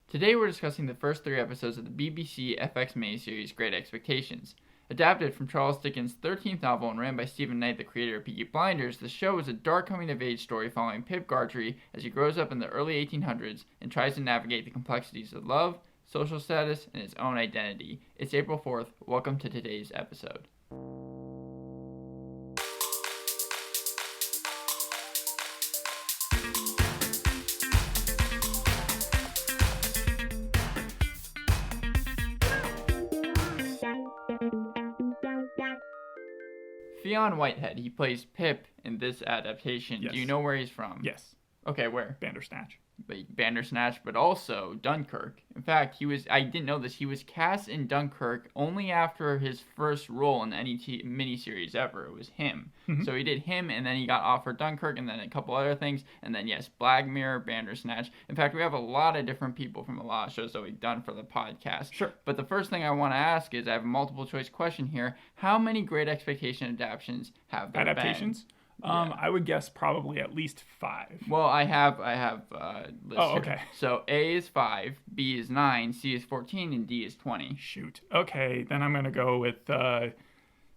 Today we're discussing the first 3 episodes of the BBC FX miniseries Great Expectations. Adapted from Charles Dickens' 13th novel and ran by Stephen Knight, the creator of Peaky Blinders, the show is a dark coming-of-age story following Pip Gargery as he grows up in the early 1800s and tries to navigate the complexities of love, social status, and his own identity. It's April 4th. Welcome to today's episode. Fionn Whitehead, he plays Pip in this adaptation. Yes. Do you know where he's from? Yes. Okay, where? Bandersnatch. Bandersnatch, but also Dunkirk. In fact, I didn't know this, he was cast in Dunkirk only after his first role in any miniseries ever. It was him. Mm-hmm. So he did him, and then he got offered Dunkirk, and then a couple other things, and then, yes, Black Mirror, Bandersnatch. In fact, we have a lot of different people from a lot of shows that we've done for the podcast. Sure. But the first thing I want to ask is, I have a multiple choice question here. How many Great Expectation adaptations have there Adaptations? been? Yeah. I would guess probably at least 5. Well, I have lists Oh, here. okay. So A is 5, B is 9, C is 14, and D is 20. Shoot. Okay, then I'm going to go with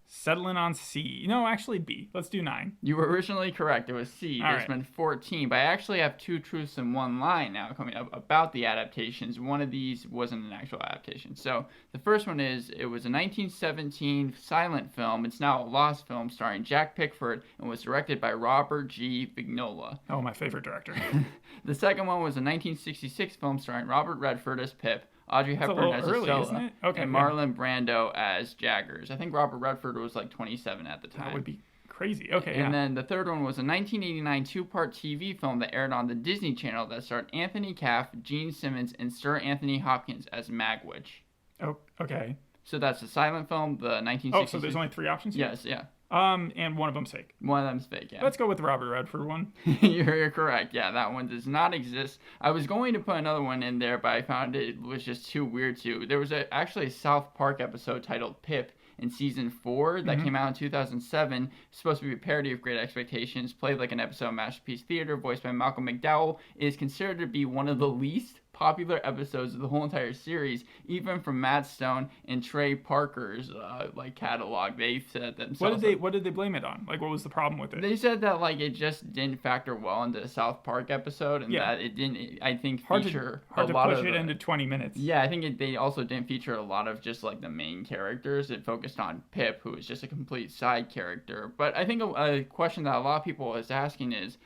settling on C. No, actually B. Let's do 9. You were originally correct. It was C. All There's right. been 14, but I actually have 2 truths and 1 lie now coming up about the adaptations. One of these wasn't an actual adaptation. So the first one is, it was a 1917 silent film. It's now a lost film starring Jack Pickford and was directed by Robert G. Vignola. Oh, my favorite director. The second one was a 1966 film starring Robert Redford as Pip, Audrey Hepburn as early, Estella, isn't it? Okay, and yeah. Marlon Brando as Jaggers. I think Robert Redford was like 27 at the time. That would be crazy. Okay, And then the third one was a 1989 2-part TV film that aired on the Disney Channel that starred Anthony Caff, Gene Simmons, and Sir Anthony Hopkins as Magwitch. Oh, okay. So that's a silent film, the 1966. Oh, so there's only 3 options here? Yes, yeah. And one of them's fake. One of them's fake, yeah. Let's go with the Robert Redford one. You're correct. Yeah, that one does not exist. I was going to put another one in there, but I found it was just too weird to. There was actually a South Park episode titled Pip in season 4 that came out in 2007. It's supposed to be a parody of Great Expectations, played like an episode of Masterpiece Theater, voiced by Malcolm McDowell. It is considered to be one of the least popular episodes of the whole entire series, even from Matt Stone and Trey Parker's catalog. They said themselves. What did they blame it on? Like, what was the problem with it? They said that it just didn't factor well into the South Park episode, and that it didn't. I think hard feature to a lot push of it into 20 minutes. Yeah, I think they also didn't feature a lot of just the main characters. It focused on Pip, who is just a complete side character. But I think a question that a lot of people is asking is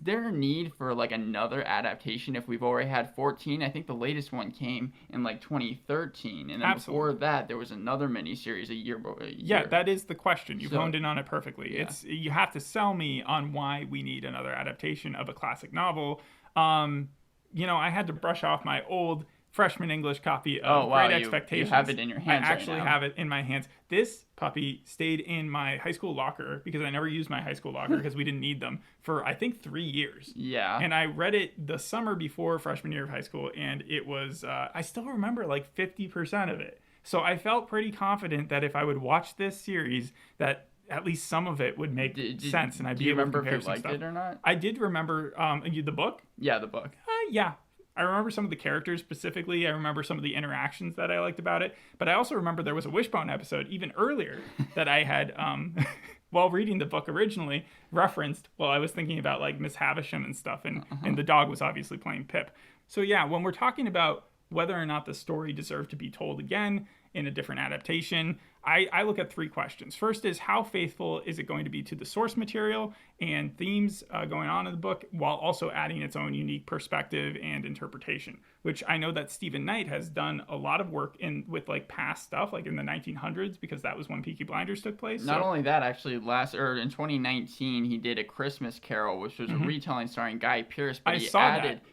there a need for another adaptation if we've already had 14? I think the latest one came in 2013, and then before that there was another miniseries a year. Yeah, that is the question. You've honed in on it perfectly. Yeah. You have to sell me on why we need another adaptation of a classic novel. I had to brush off my old freshman English copy of Great Expectations. You have it in your hands. I actually have it in my hands. This puppy stayed in my high school locker because I never used my high school locker because we didn't need them for, I think, 3 years. Yeah. And I read it the summer before freshman year of high school, and it was, I still remember 50% of it. So I felt pretty confident that if I would watch this series, that at least some of it would make sense, and I'd be able to compare some stuff. Do you remember if you liked it or not? I did remember the book. Yeah, the book. Yeah. I remember some of the characters specifically. I remember some of the interactions that I liked about it. But I also remember there was a Wishbone episode even earlier that I had, while reading the book originally, referenced while I was thinking about Miss Havisham and stuff. And the dog was obviously playing Pip. So yeah, when we're talking about whether or not the story deserved to be told again in a different adaptation, I look at 3 questions. First is, how faithful is it going to be to the source material and themes going on in the book, while also adding its own unique perspective and interpretation, which I know that Stephen Knight has done a lot of work with past stuff, in the 1900s, because that was when Peaky Blinders took place. Not only that, actually, in 2019 he did A Christmas Carol, which was a retelling starring Guy Pearce, but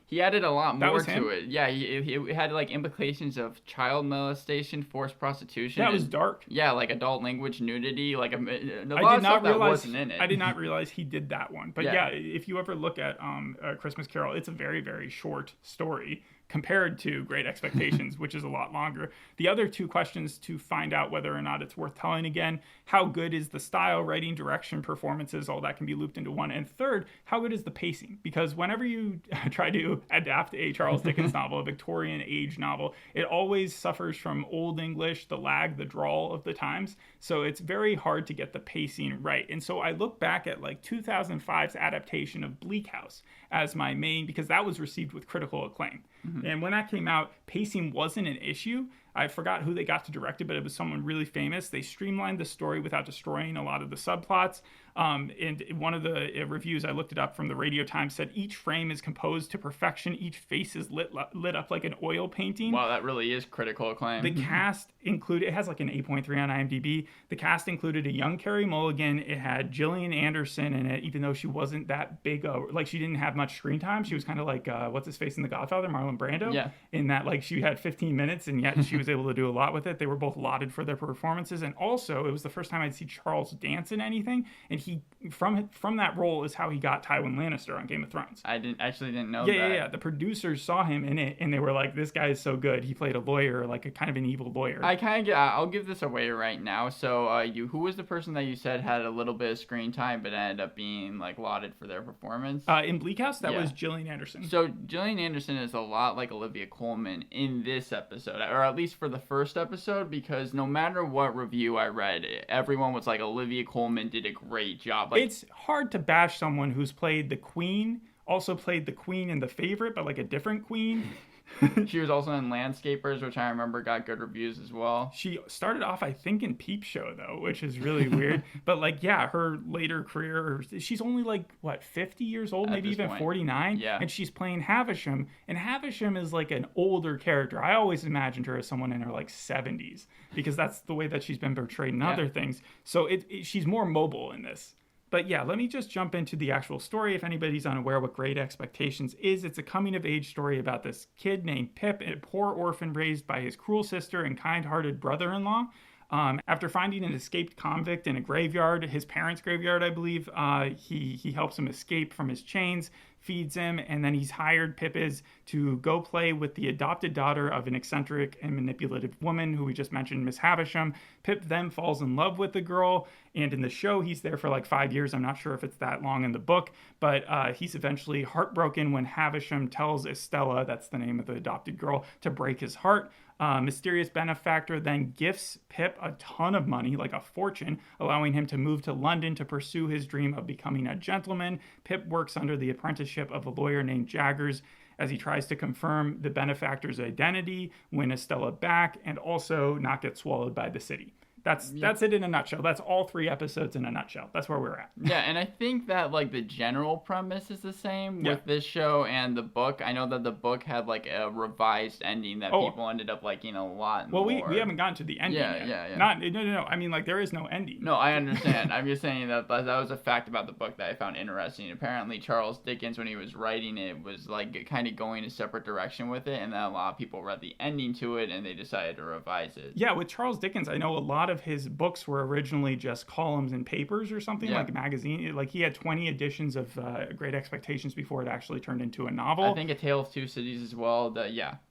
he added a lot more to it. Yeah, he had implications of child molestation, forced prostitution. That was dark. Yeah, adult language, nudity, a lot of stuff that wasn't in it. I did not realize he did that one. But yeah, if you ever look at A Christmas Carol, it's a very, very short story compared to Great Expectations, which is a lot longer. The other two questions to find out whether or not it's worth telling again: how good is the style, writing, direction, performances? All that can be looped into one. And third, how good is the pacing? Because whenever you try to adapt a Charles Dickens novel, a Victorian age novel, it always suffers from Old English, the lag, the drawl of the times. So it's very hard to get the pacing right. And so I look back at like 2005's adaptation of Bleak House as my main, because that was received with critical acclaim. And when that came out, pacing wasn't an issue. I forgot who they got to direct it, but it was someone really famous. They streamlined the story without destroying a lot of the subplots. And one of the reviews, I looked it up from the Radio Times, said each frame is composed to perfection. Each face is lit up like an oil painting. Wow, that really is critical acclaim. The cast included, it has like an 8.3 on IMDb. The cast included a young Carey Mulligan. It had Gillian Anderson in it, even though she wasn't that big. Like, she didn't have much screen time. She was kind of like, what's his face in The Godfather, Marlon Brando. Yeah. In that, like, she had 15 minutes, and yet she was able to do a lot with it. They were both lauded for their performances. And also, it was the first time I'd see Charles dance in anything. And he, from that role, is how he got Tywin Lannister on Game of Thrones. I didn't know that. Yeah. The producers saw him in it, and they were like, this guy is so good. He played a lawyer, like a kind of an evil lawyer. I'll give this away right now. So, who was the person that you said had a little bit of screen time, but ended up being like lauded for their performance? In Bleak House, that was Gillian Anderson. So Gillian Anderson is a lot like Olivia Colman in this episode, or at least for the first episode, because no matter what review I read, everyone was like, Olivia Colman did a great job. Like, it's hard to bash someone who's played the Queen, also played the Queen in The Favorite, but like a different Queen. She was also in Landscapers, which I remember got good reviews as well. She started off, I think, in Peep Show, though, which is really weird. But, like, yeah, her later career, she's only, like, 50 years old, maybe even point. 49? Yeah. And she's playing Havisham. And Havisham is, like, an older character. I always imagined her as someone in her, like, 70s, because that's the way that she's been portrayed in other things. So she's more mobile in this. But yeah, let me just jump into the actual story. If anybody's unaware what Great Expectations is, it's a coming-of-age story about this kid named Pip, a poor orphan raised by his cruel sister and kind-hearted brother-in-law. After finding an escaped convict in a graveyard, his parents' graveyard, I believe, he helps him escape from his chains, feeds him, and then he's hired, Pip is, to go play with the adopted daughter of an eccentric and manipulative woman who we just mentioned, Miss Havisham. Pip then falls in love with the girl, and in the show, he's there for like 5 years. I'm not sure if it's that long in the book, but he's eventually heartbroken when Havisham tells Estella, that's the name of the adopted girl, to break his heart. Mysterious benefactor then gifts Pip a ton of money, like a fortune, allowing him to move to London to pursue his dream of becoming a gentleman. Pip works under the apprenticeship of a lawyer named Jaggers as he tries to confirm the benefactor's identity, win Estella back, and also not get swallowed by the city. That's it in a nutshell. That's all 3 episodes in a nutshell. That's where we're at. Yeah, and I think that like the general premise is the same with this show and the book. I know that the book had like a revised ending that people ended up liking a lot more. Well, we haven't gotten to the ending yet. Yeah. No. I mean, like, there is no ending. No, I understand. I'm just saying that was a fact about the book that I found interesting. Apparently, Charles Dickens, when he was writing it, was like kind of going a separate direction with it, and then a lot of people read the ending to it, and they decided to revise it. Yeah, with Charles Dickens, I know a lot of his books were originally just columns and papers or something, like a magazine. Like, he had 20 editions of Great Expectations before it actually turned into a novel. I think A Tale of Two Cities as well.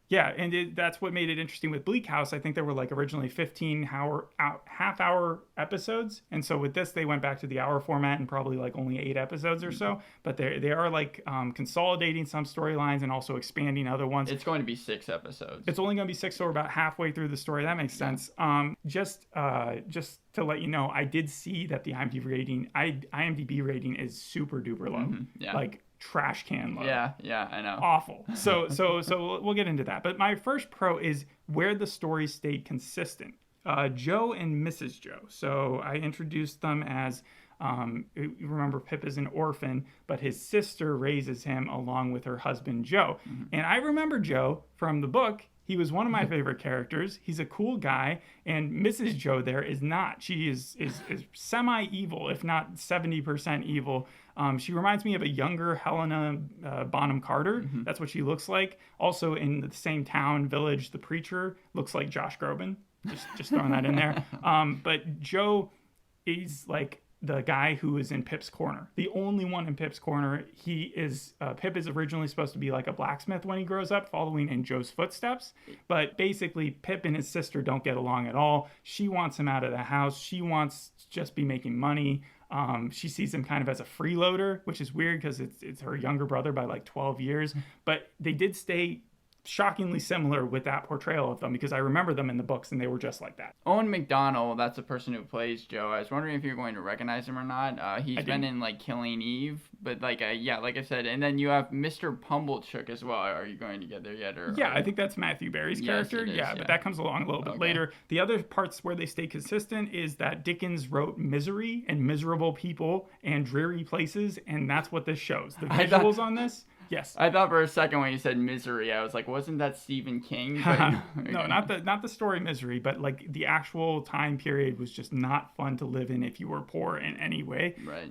Yeah, and that's what made it interesting with Bleak House. I think there were like originally 15 half-hour episodes, and so with this they went back to the hour format and probably like only 8 episodes or so. But they are like consolidating some storylines and also expanding other ones. It's going to be 6 episodes. It's only going to be 6, so we're about halfway through the story. That makes sense. Just to let you know, I did see that the IMDb rating is super duper low. Like, trash can low. Yeah, I know. Awful. So we'll get into that. But my first pro is where the story stayed consistent. Joe and Mrs. Joe. So I introduced them as, remember, Pip is an orphan, but his sister raises him along with her husband, Joe. And I remember Joe from the book. He was one of my favorite characters. He's a cool guy, and Mrs. Joe there is not. She is semi-evil, if not 70% evil. She reminds me of a younger Helena Bonham Carter. That's what she looks like. Also, in the same town, village, the preacher looks like Josh Groban. Just throwing that in there. But Joe is like the guy who is in Pip's corner, the only one in Pip's corner. Pip is originally supposed to be like a blacksmith when he grows up, following in Joe's footsteps. But basically, Pip and his sister don't get along at all. She wants him out of the house. She wants to just be making money. She sees him kind of as a freeloader, which is weird because it's her younger brother by like 12 years. But they did stay shockingly similar with that portrayal of them, because I remember them in the books and they were just like that. Owen McDonald, that's the person who plays Joe. I was wondering if you're going to recognize him or not. He's been in like Killing Eve, but like like I said, and then you have Mr. Pumblechook as well. Are you going to get there yet? I think that's Matthew Berry's character. Yes, it is, yeah, but that comes along a little bit later. The other parts where they stay consistent is that Dickens wrote misery and miserable people and dreary places, and that's what this shows. The visuals on this. Yes. I thought for a second when you said Misery, I was like, wasn't that Stephen King? No, not the story Misery, but like the actual time period was just not fun to live in if you were poor in any way. Right.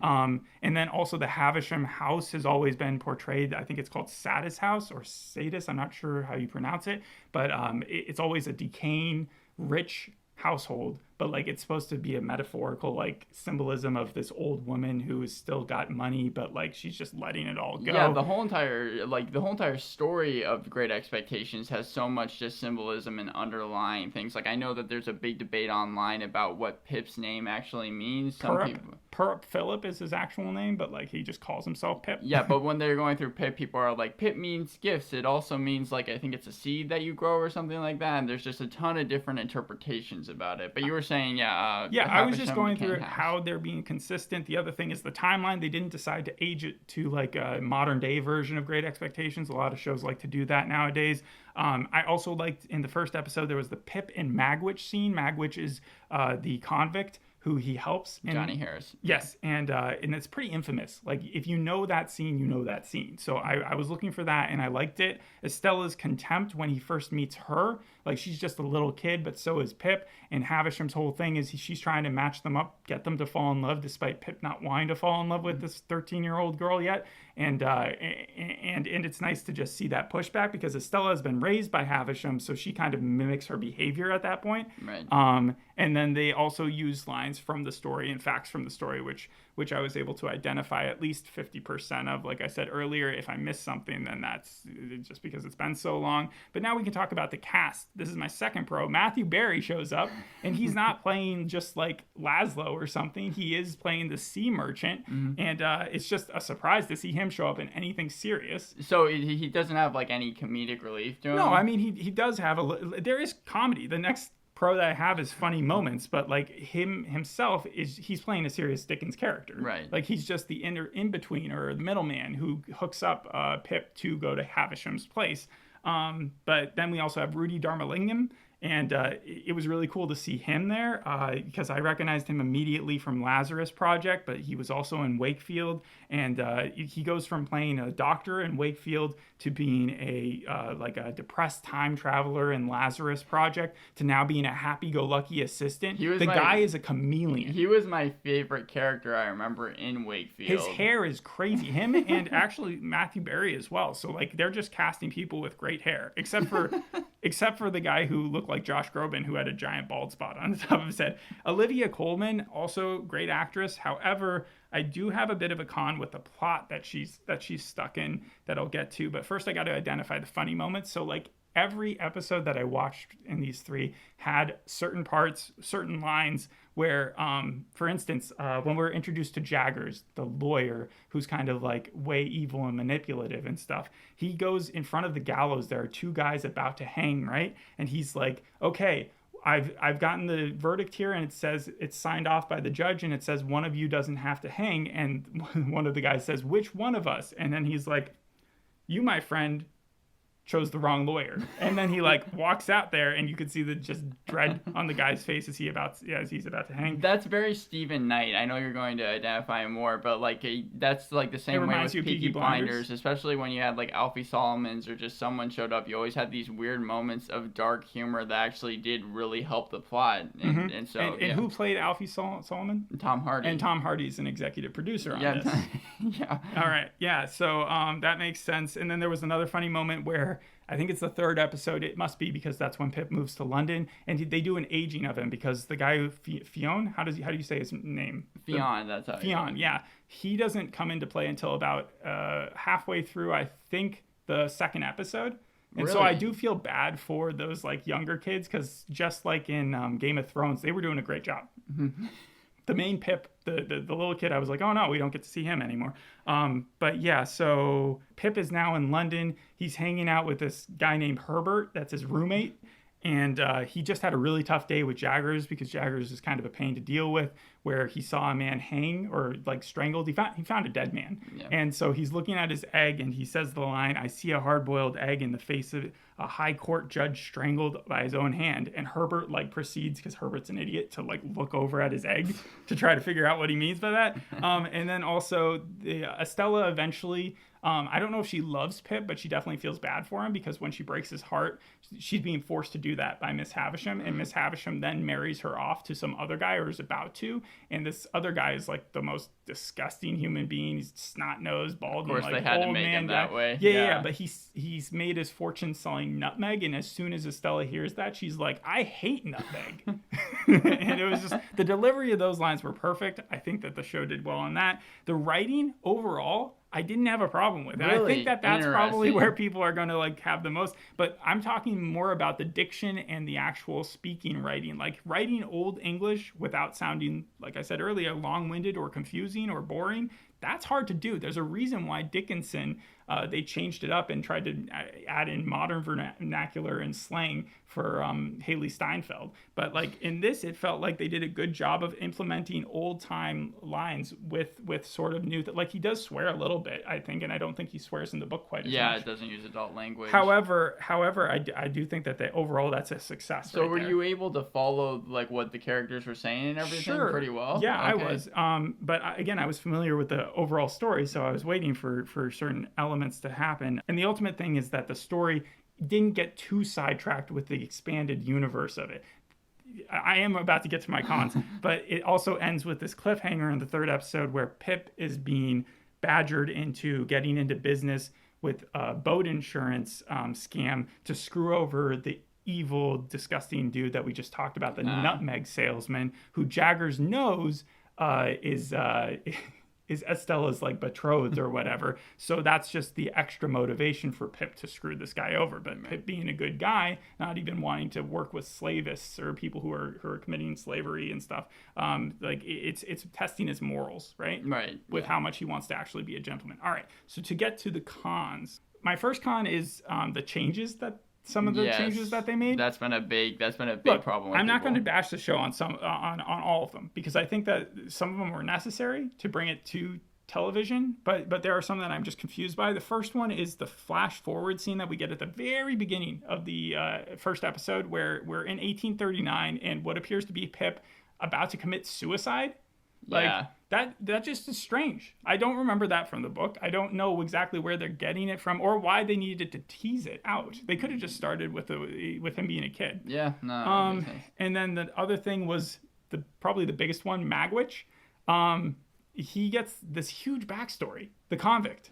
And then also the Havisham house has always been portrayed, I think it's called Sadis House or Sadis, I'm not sure how you pronounce it, but it's always a decaying, rich household, but like it's supposed to be a metaphorical like symbolism of this old woman who has still got money, but like she's just letting it all go. Yeah, the whole entire story of Great Expectations has so much just symbolism and underlying things. Like I know that there's a big debate online about what Pip's name actually means. Perp Philip is his actual name, but like he just calls himself Pip. Yeah, but when they're going through Pip, people are like, Pip means gifts. It also means like I think it's a seed that you grow or something like that. And there's just a ton of different interpretations about it. But you were saying, I was just going through how they're being consistent. The other thing is the timeline. They didn't decide to age it to like a modern day version of Great Expectations. A lot of shows like to do that nowadays. I also liked in the first episode there was the Pip and Magwitch scene. Magwitch is the convict who he helps. Johnny Harris. Yes, and it's pretty infamous. Like, if you know that scene, you know that scene. So I was looking for that, and I liked it. Estella's contempt when he first meets her. Like, she's just a little kid, but so is Pip. And Havisham's whole thing is she's trying to match them up, get them to fall in love, despite Pip not wanting to fall in love with this 13-year-old girl yet. And it's nice to just see that pushback, because Estella has been raised by Havisham, so she kind of mimics her behavior at that point. Right. And then they also use lines from the story and facts from the story, which I was able to identify at least 50% of. Like I said earlier, if I missed something, then that's just because it's been so long. But now we can talk about the cast. This is my second pro. Matthew Berry shows up, and he's not playing just like Laszlo or something. He is playing the sea merchant, and it's just a surprise to see him show up in anything serious. So he doesn't have like any comedic relief to him? No, I mean, he does have there is comedy. The next pro that I have is funny moments, but like himself he's playing a serious Dickens character. Right. Like he's just the in between or the middleman who hooks up Pip to go to Havisham's place. But then we also have Rudy Dharmalingam, and it was really cool to see him there because I recognized him immediately from Lazarus Project, but he was also in Wakefield, and he goes from playing a doctor in Wakefield to being a depressed time traveler in Lazarus Project to now being a happy-go-lucky assistant. Guy is a chameleon. He was my favorite character I remember in Wakefield. His hair is crazy. Him and actually Matthew Berry as well. So like they're just casting people with great hair, except for the guy who looked like Josh Groban, who had a giant bald spot on the top of his head. Olivia Colman, also great actress. However, I do have a bit of a con with the plot that she's stuck in that I'll get to. But first I got to identify the funny moments. So like every episode that I watched in these three had certain parts, certain lines where, for instance, when we're introduced to Jaggers, the lawyer, who's kind of like way evil and manipulative and stuff, he goes in front of the gallows. There are two guys about to hang, right? And he's like, okay, I've gotten the verdict here, and it says it's signed off by the judge, and it says one of you doesn't have to hang. And one of the guys says, which one of us? And then he's like, you, my friend, chose the wrong lawyer. And then he like walks out there, and you could see the just dread on the guy's face as he's about to hang. That's very Stephen Knight. I know you're going to identify him more, but like that's like the same way with Peaky Blinders, especially when you had like Alfie Solomons or just someone showed up. You always had these weird moments of dark humor that actually did really help the plot. And who played Alfie Solomon? Tom Hardy. And Tom Hardy's an executive producer on this. Yeah. All right. Yeah. So that makes sense. And then there was another funny moment where I think it's the third episode. It must be because that's when Pip moves to London, and they do an aging of him because the guy who Fionn, how do you say his name? Fionn, that's how. Fionn, yeah. He doesn't come into play until about halfway through, I think, the second episode. And so I do feel bad for those like younger kids because just like in Game of Thrones, they were doing a great job. The main Pip, the little kid, I was like, oh no, we don't get to see him anymore. But yeah, so Pip is now in London. He's hanging out with this guy named Herbert. That's his roommate. And he just had a really tough day with Jaggers because Jaggers is kind of a pain to deal with, where he saw a man hang or like strangled. He found a dead man. Yeah. And so he's looking at his egg and he says the line, I see a hard-boiled egg in the face of a high court judge strangled by his own hand. And Herbert like proceeds, because Herbert's an idiot, to like look over at his egg to try to figure out what he means by that. And then also Estella eventually... I don't know if she loves Pip, but she definitely feels bad for him because when she breaks his heart, she's being forced to do that by Miss Havisham. And Miss Havisham then marries her off to some other guy, or is about to. And this other guy is like the most disgusting human being. He's snot-nosed, bald. Of course, and, like, they had to make him that way. Yeah. But he's made his fortune selling nutmeg. And as soon as Estella hears that, she's like, I hate nutmeg. And it was just, the delivery of those lines were perfect. I think that the show did well on that. The writing overall, I didn't have a problem with it. Really? I think that's probably where people are going to like have the most, but I'm talking more about the diction and the actual speaking writing, like writing Old English without sounding, like I said earlier, long-winded or confusing or boring. That's hard to do. There's a reason why Dickinson, they changed it up and tried to add in modern vernacular and slang for Haley Steinfeld. But like in this, it felt like they did a good job of implementing old time lines with sort of new, like he does swear a little bit, I think, and I don't think he swears in the book quite as much. Yeah, it doesn't use adult language. However, I do think that overall that's a success. So were you able to follow like what the characters were saying and everything pretty well? Yeah, okay. I was. But again, I was familiar with the overall story, so I was waiting for certain elements to happen. And the ultimate thing is that the story didn't get too sidetracked with the expanded universe of it. I am about to get to my cons, but it also ends with this cliffhanger in the third episode where Pip is being badgered into getting into business with a boat insurance scam to screw over the evil, disgusting dude that we just talked about, the nutmeg salesman, who Jaggers knows is Estella's like betrothed or whatever. So that's just the extra motivation for Pip to screw this guy over. But Pip being a good guy, not even wanting to work with slavists or people who are committing slavery and stuff. Like it's testing his morals, right? Right. With how much he wants to actually be a gentleman. All right. So to get to the cons, my first con is the changes that changes that they made. That's been a big problem with I'm not going to bash the show on all of them because I think that some of them were necessary to bring it to television, but there are some that I'm just confused by. The first one is the flash forward scene that we get at the very beginning of the first episode where we're in 1839 and what appears to be Pip about to commit suicide. Like that just is strange. I don't remember that from the book. I don't know exactly where they're getting it from or why they needed to tease it out. They could have just started with him being a kid. Yeah, no. And then the other thing was probably the biggest one, Magwitch. He gets this huge backstory, the convict.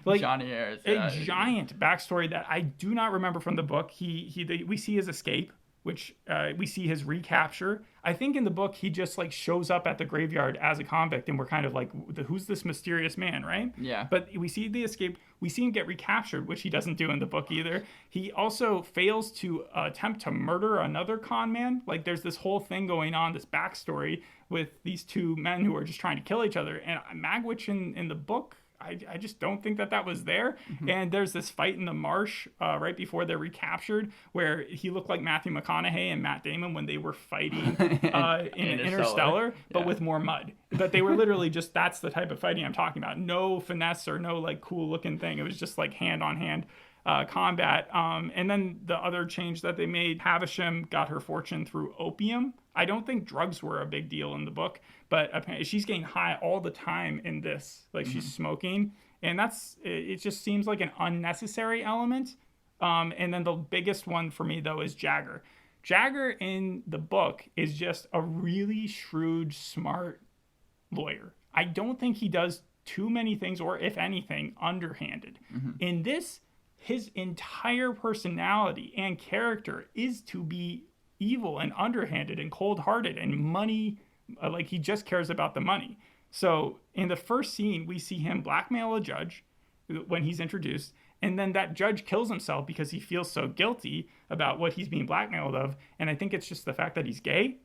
Like Johnny Ayres, giant backstory that I do not remember from the book. We see his escape, which we see his recapture. I think in the book he just like shows up at the graveyard as a convict, and we're kind of like, who's this mysterious man, right? Yeah. But we see the escape. We see him get recaptured, which he doesn't do in the book either. He also fails to attempt to murder another con man. Like there's this whole thing going on, this backstory with these two men who are just trying to kill each other. And Magwitch in the book, I just don't think that was there. Mm-hmm. And there's this fight in the marsh right before they're recaptured where he looked like Matthew McConaughey and Matt Damon when they were fighting in Interstellar, but with more mud. But they were literally just, that's the type of fighting I'm talking about. No finesse or no like cool looking thing. It was just like hand-on-hand combat. And then the other change that they made, Havisham got her fortune through opium. I don't think drugs were a big deal in the book, but apparently she's getting high all the time in this. Like she's smoking, and it just seems like an unnecessary element. And then the biggest one for me though is Jagger. Jagger in the book is just a really shrewd, smart lawyer. I don't think he does too many things, or if anything, underhanded. Mm-hmm. In this, his entire personality and character is to be evil and underhanded and cold-hearted and money, like he just cares about the money. So in the first scene, we see him blackmail a judge when he's introduced, and then that judge kills himself because he feels so guilty about what he's being blackmailed of, and I think it's just the fact that he's gay.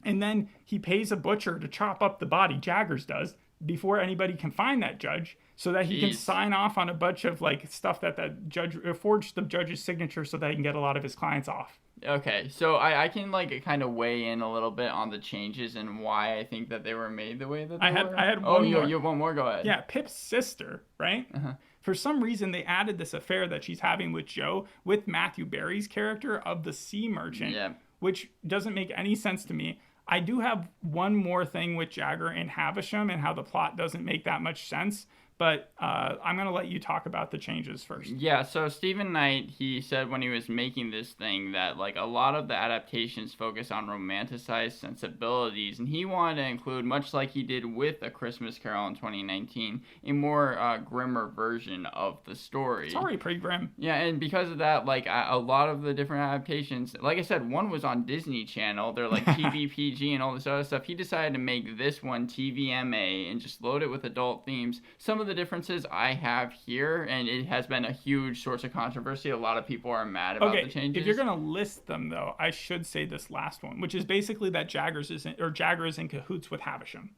And then he pays a butcher to chop up the body, Jaggers does, before anybody can find that judge, so that he can sign off on a bunch of like stuff that judge forged the judge's signature so that he can get a lot of his clients off. Okay, so I can like kind of weigh in a little bit on the changes and why I think that they were made the way that they were. I had one more. You have one more? Go ahead. Yeah, Pip's sister, right? Uh-huh. For some reason, they added this affair that she's having with Joe with Matthew Berry's character of the sea merchant, which doesn't make any sense to me. I do have one more thing with Jagger and Havisham and how the plot doesn't make that much sense, but I'm going to let you talk about the changes first. Yeah, so Stephen Knight, he said when he was making this thing that like a lot of the adaptations focus on romanticized sensibilities, and he wanted to include, much like he did with A Christmas Carol in 2019, a more grimmer version of the story. It's already pretty grim. Yeah, and because of that, like a lot of the different adaptations, like I said, one was on Disney Channel, they're like TV PG and all this other stuff. He decided to make this one TVMA and just load it with adult themes. Some of the differences I have here, and it has been a huge source of controversy. A lot of people are mad about the changes. If you're gonna list them though, I should say this last one, which is basically that Jagger is in cahoots with Havisham.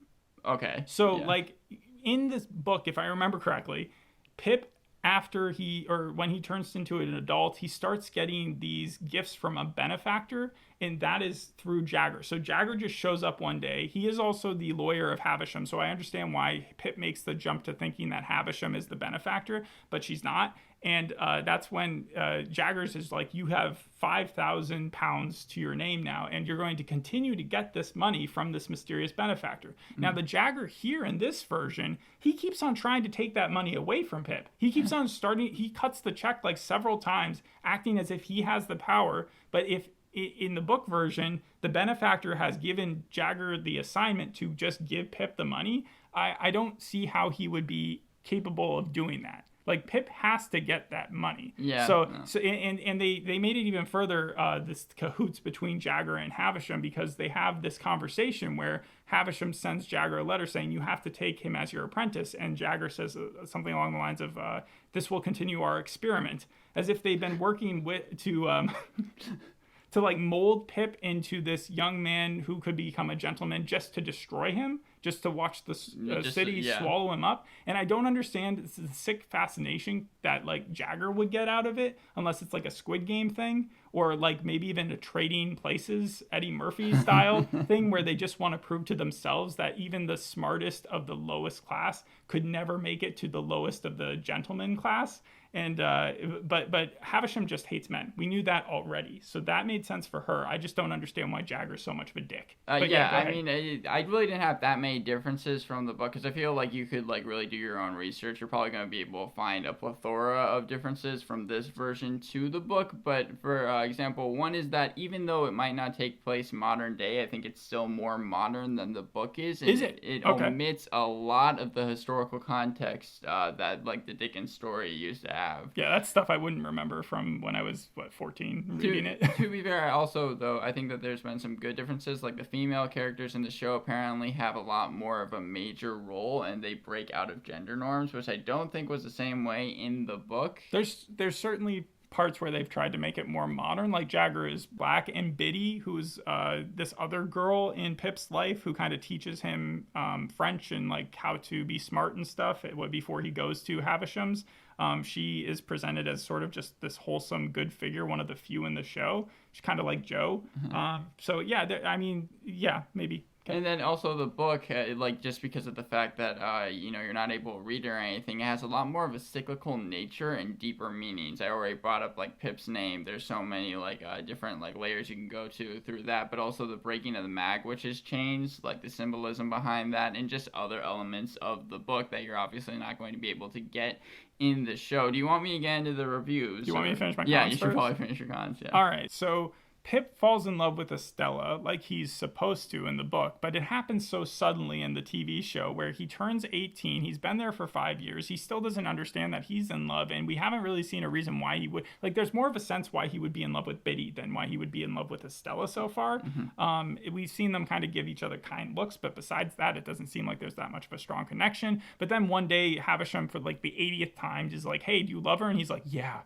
Okay. So like in this book, if I remember correctly, Pip, when he turns into an adult, he starts getting these gifts from a benefactor, and that is through Jagger. So Jagger just shows up one day. He is also the lawyer of Havisham, so I understand why Pip makes the jump to thinking that Havisham is the benefactor, but she's not. And that's when Jaggers is like, you have 5,000 pounds to your name now, and you're going to continue to get this money from this mysterious benefactor. Mm-hmm. Now, the Jagger here in this version, he keeps on trying to take that money away from Pip. He keeps on he cuts the check like several times, acting as if he has the power. But if in the book version, the benefactor has given Jagger the assignment to just give Pip the money, I don't see how he would be capable of doing that. Like, Pip has to get that money. Yeah. So they made it even further, this cahoots between Jagger and Havisham, because they have this conversation where Havisham sends Jagger a letter saying, you have to take him as your apprentice. And Jagger says something along the lines of, this will continue our experiment. As if they've been working to like mold Pip into this young man who could become a gentleman just to destroy him, just to watch the city swallow him up. And I don't understand the sick fascination that like Jagger would get out of it, unless it's like a Squid Game thing, or like maybe even a Trading Places Eddie Murphy style thing where they just want to prove to themselves that even the smartest of the lowest class could never make it to the lowest of the gentleman class. And but Havisham just hates men. We knew that already, so that made sense for her. I just don't understand why Jagger's so much of a dick. I mean, I really didn't have that many differences from the book, because I feel like you could like really do your own research. You're probably going to be able to find a plethora of differences from this version to the book. But for example, one is that even though it might not take place modern day, I think it's still more modern than the book is. And is it? It omits a lot of the historical context that like the Dickens story used to have. Yeah, that's stuff I wouldn't remember from when I was 14 reading it. To be fair, also though, I think that there's been some good differences. Like the female characters in the show apparently have a lot more of a major role, and they break out of gender norms, which I don't think was the same way in the book. There's certainly parts where they've tried to make it more modern, like Jagger is black, and Biddy, who's this other girl in Pip's life who kind of teaches him French and like how to be smart and stuff before he goes to Havisham's. She is presented as sort of just this wholesome, good figure, one of the few in the show. She's kind of like Joe. Mm-hmm. So yeah, maybe. Okay. And then also the book, like just because of the fact that you're not able to read it or anything, it has a lot more of a cyclical nature and deeper meanings. I already brought up like Pip's name. There's so many like different like layers you can go to through that, but also the breaking of the mag, which has changed, like the symbolism behind that, and just other elements of the book that you're obviously not going to be able to get in the show. Do you want me to get into the reviews? Do you want me to finish my cons? Yeah, you should probably finish your cons. Yeah. All right, so Pip falls in love with Estella like he's supposed to in the book, but it happens so suddenly in the TV show where he turns 18. He's been there for 5 years. He still doesn't understand that he's in love, and we haven't really seen a reason why he would. Like, there's more of a sense why he would be in love with Biddy than why he would be in love with Estella so far. Mm-hmm. We've seen them kind of give each other kind looks, but besides that, it doesn't seem like there's that much of a strong connection. But then one day, Havisham, for like the 80th time, is like, hey, do you love her? And he's like, yeah.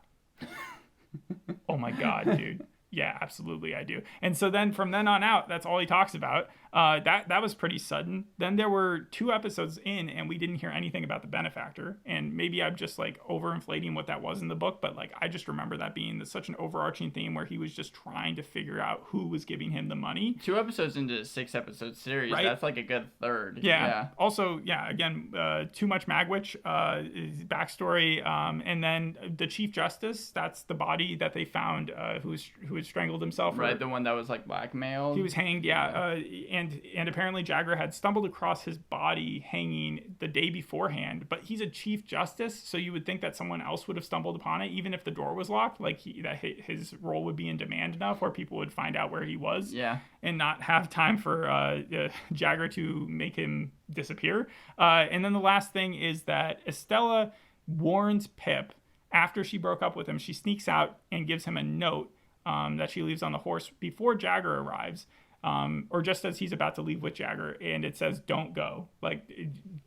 Oh my God, dude. Yeah, absolutely, I do. And so then from then on out, that's all he talks about. That was pretty sudden. Then there were 2 episodes in, and we didn't hear anything about the benefactor. And maybe I'm just like overinflating what that was in the book, but like I just remember that being such an overarching theme where he was just trying to figure out who was giving him the money. 2 episodes into a 6-episode series, right? That's like a good third. Yeah. Also, again, too much Magwitch backstory, and then the Chief Justice. That's the body that they found, who had strangled himself. Right, the one that was like blackmailed. He was hanged. Yeah, and apparently Jagger had stumbled across his body hanging the day beforehand, but he's a Chief Justice, so you would think that someone else would have stumbled upon it, even if the door was locked, like that his role would be in demand enough where people would find out where he was and not have time for Jagger to make him disappear. And then the last thing is that Estella warns Pip after she broke up with him. She sneaks out and gives him a note that she leaves on the horse before Jagger arrives. Or just as he's about to leave with Jagger, and it says, don't go. Like,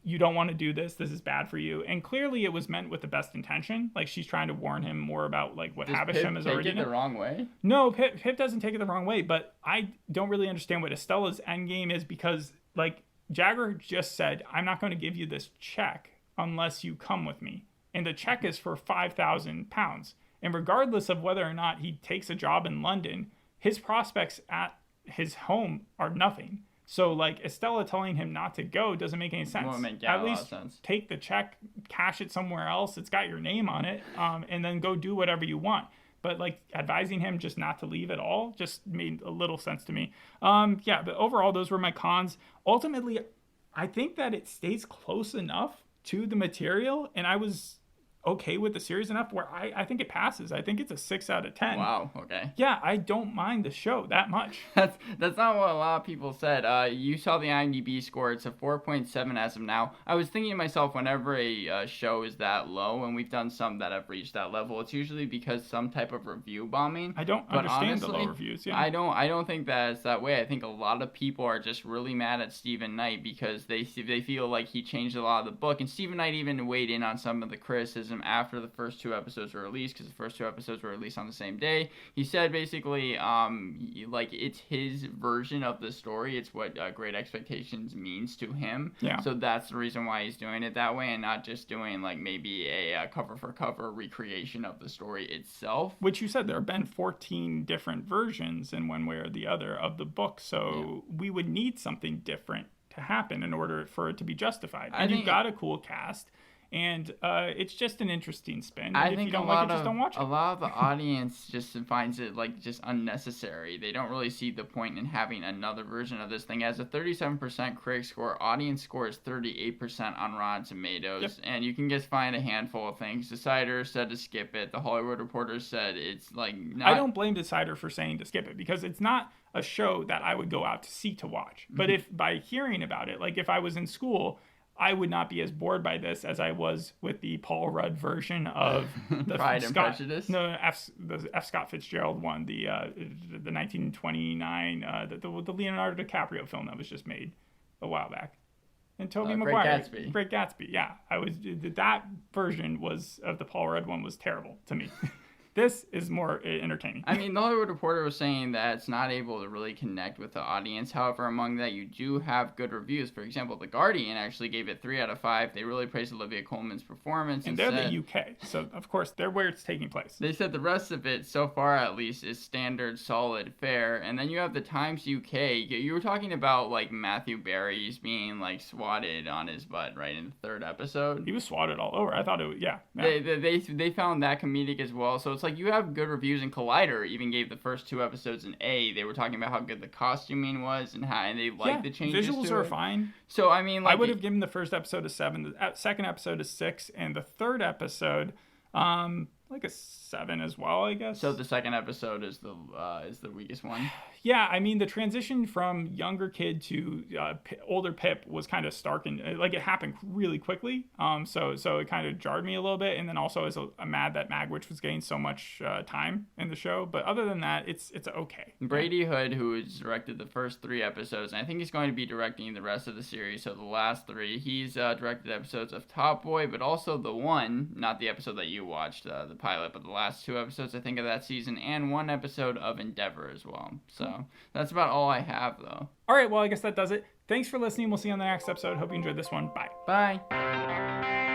you don't want to do this. This is bad for you. And clearly it was meant with the best intention. Like, she's trying to warn him more about, like, what Havisham is already doing. Does Pip take it the wrong way? No, Pip doesn't take it the wrong way, but I don't really understand what Estella's endgame is because, like, Jagger just said, I'm not going to give you this check unless you come with me. And the check is for £5,000. And regardless of whether or not he takes a job in London, his prospects at his home are nothing. So, like, Estella telling him not to go doesn't make any sense. Won't make At a lot least of sense. Take the check, cash it somewhere else. It's got your name on it, and then go do whatever you want. But, like, advising him just not to leave at all just made a little sense to me. But overall, those were my cons. Ultimately, I think that it stays close enough to the material, and I was okay with the series enough where I think it passes. I think it's a 6 out of 10. Wow, okay. Yeah, I don't mind the show that much. That's not what a lot of people said. You saw the IMDb score. It's a 4.7 as of now. I was thinking to myself, whenever a show is that low, and we've done some that have reached that level, it's usually because some type of review bombing. I don't understand honestly, the low reviews. Yeah. I don't think that it's that way. I think a lot of people are just really mad at Stephen Knight because they feel like he changed a lot of the book. And Stephen Knight even weighed in on some of the criticism after the first 2 episodes were released, because the first 2 episodes were released on the same day. He said basically, like, it's his version of the story. It's what Great Expectations means to him. Yeah. So that's the reason why he's doing it that way, and not just doing like maybe a cover for cover recreation of the story itself. Which you said there have been 14 different versions in one way or the other of the book, so we would need something different to happen in order for it to be justified. And you've got a cool cast. And it's just an interesting spin. I if think you don't like it, just don't watch it. A lot of the audience just finds it like just unnecessary. They don't really see the point in having another version of this thing. As a 37% critic score, audience score is 38% on Rotten Tomatoes, and you can just find a handful of things. Decider said to skip it. The Hollywood Reporter said it's like not... I don't blame Decider for saying to skip it because it's not a show that I would go out to see to watch. But if by hearing about it, like if I was in school, I would not be as bored by this as I was with the Paul Rudd version of the Pride and Prejudice. No, the F. Scott Fitzgerald one, the 1929, the Leonardo DiCaprio film that was just made a while back, and Tobey Maguire, Great Gatsby. Yeah, that version of the Paul Rudd one was terrible to me. This is more entertaining. I mean, the Hollywood Reporter was saying that it's not able to really connect with the audience. However, among that, you do have good reviews. For example, The Guardian actually gave it 3 out of 5. They really praised Olivia Colman's performance. And they're the UK, so of course, they're where it's taking place. They said the rest of it, so far at least, is standard, solid, fair. And then you have the Times UK. You were talking about, like, Matthew Berry's being, like, swatted on his butt, right, in the 3rd episode. He was swatted all over. I thought it was, yeah. They found that comedic as well. So it's like you have good reviews, and Collider even gave the first 2 episodes an A. They were talking about how good the costuming was and they liked the changes. Visuals are fine. So I mean, like, I would have given the first episode a 7, the second episode a 6, and the third episode like a 7 as well, I guess. So the second episode is the weakest one. Yeah, I mean, the transition from younger kid to older Pip was kind of stark, and like it happened really quickly. So it kind of jarred me a little bit, and then also I was mad that Magwitch was getting so much time in the show. But other than that, it's okay. Brady Hood, who has directed the first 3 episodes, and I think he's going to be directing the rest of the series. So the last 3, he's directed episodes of Top Boy, but also the one, not the episode that you watched, the pilot, but the last 2 episodes I think of that season, and 1 episode of Endeavor as well. So that's about all I have, though. All right, well, I guess that does it. Thanks for listening. We'll see you on the next episode. Hope you enjoyed this one. Bye. Bye.